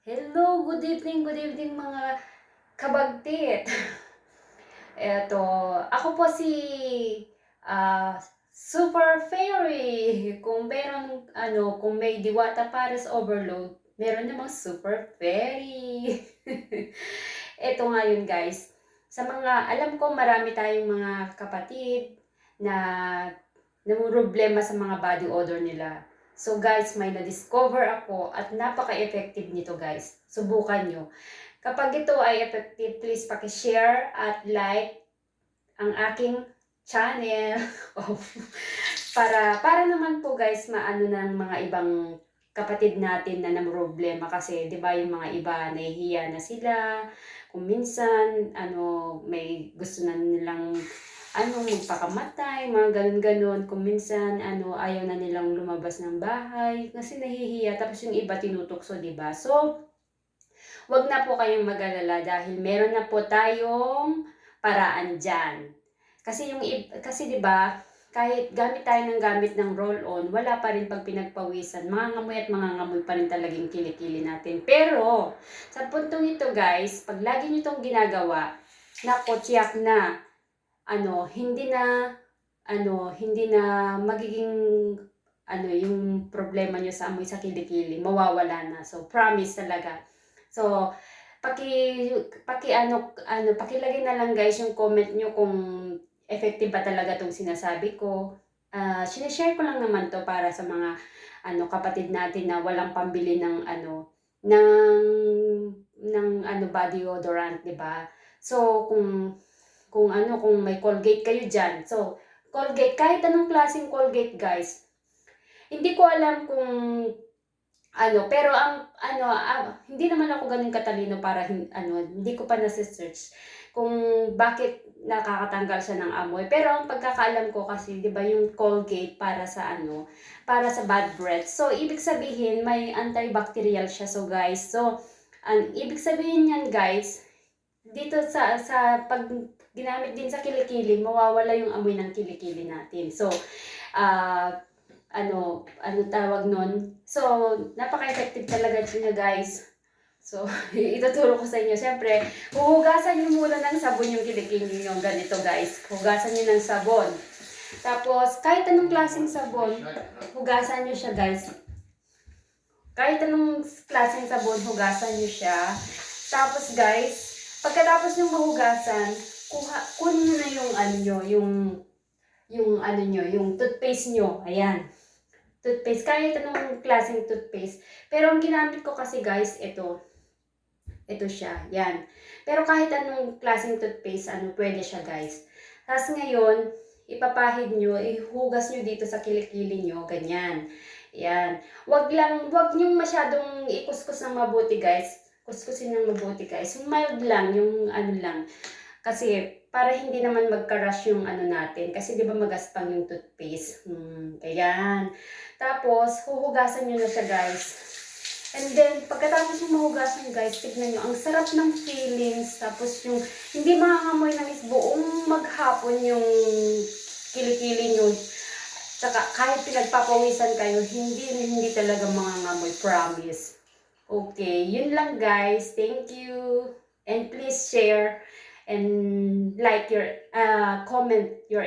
Hello, good evening mga kabagtit. Eto, ako po si Super Fairy. Kung meron kung may Diwata Pares Overload, meron namang Super Fairy. Eto nga yun guys. Sa mga alam ko marami tayong mga kapatid na namumroblema sa mga body odor nila. So guys, may na-discover ako at napaka-effective nito guys. Subukan nyo. Kapag ito ay effective, please paki-share at like ang aking channel. Oh, para naman po guys, maano ng mga ibang kapatid natin na problema kasi 'di ba yung mga iba nahihiya na sila kung minsan may gusto na nilang magpakamatay, mga ganun-ganon. Kung minsan, ayaw na nilang lumabas ng bahay kasi nahihiya. Tapos yung iba tinutukso, di ba? So, wag na po kayong mag-alala dahil meron na po tayong paraan dyan. Kasi di ba, kahit gamit tayo ng gamit ng roll-on, wala pa rin pag pinagpawisan. Mangangamoy at mangangamoy pa rin talagang kilikili natin. Pero, sa puntong ito guys, pag lagi nyo itong ginagawa, nako, tiyak na hindi na magiging yung problema nyo sa amoy sa kilikili, mawawala na. So, promise talaga. So, pakilagay na lang guys yung comment nyo kung effective ba talaga tong sinasabi ko. Sinishare ko lang naman to para sa mga kapatid natin na walang pambili ng body odorant, 'di ba? So, kung may Colgate kayo diyan. So, Colgate, kahit anong klaseng Colgate, guys. Hindi ko alam kung pero hindi naman ako ganun katalino para hindi ko pa nasi-search kung bakit nakakatanggal siya ng amoy. Pero ang pagkakaalam ko kasi, 'di ba, yung Colgate para sa bad breath. So, ibig sabihin may antibacterial siya. So, guys, ang ibig sabihin niyan, guys, dito sa pag ginamit din sa kilikili, mawawala yung amoy ng kilikili natin. So, ano tawag nun? So, napaka-effective talaga niya guys. So, ituturo ko sa inyo. Siyempre, huhugasan nyo muna ng sabon yung kilikili nyo. Ganito guys. Hugasan nyo ng sabon. Tapos, kahit anong klaseng sabon, hugasan nyo siya guys. Kahit anong klaseng sabon, hugasan nyo siya. Tapos guys, pagkatapos nyo mahugasan, kunin nyo na yung toothpaste nyo. Ayan. Toothpaste. Kahit anong klaseng toothpaste. Pero ang ginamit ko kasi guys, ito siya. Yan. Pero kahit anong klaseng toothpaste, pwede siya guys. Tapos ngayon, ipapahid nyo, ihugas nyo dito sa kilikili nyo. Ganyan. Yan. Wag nyo masyadong ikuskus ng mabuti guys. Kuskusin ng mabuti guys. Yung mild lang, yung lang. Kasi para hindi naman magka-rush yung natin. Kasi di ba magaspang yung toothpaste. Ayan. Tapos, huhugasan nyo na siya guys. And then, pagkatapos yung mahugasan guys, tignan nyo, ang sarap ng feelings. Tapos yung, hindi makangamoy ng buong maghapon yung kilikili nyo. Saka, kahit pinagpapawisan kayo, hindi talaga mangangamoy, promise. Okay, yun lang guys. Thank you. And please share and like comment your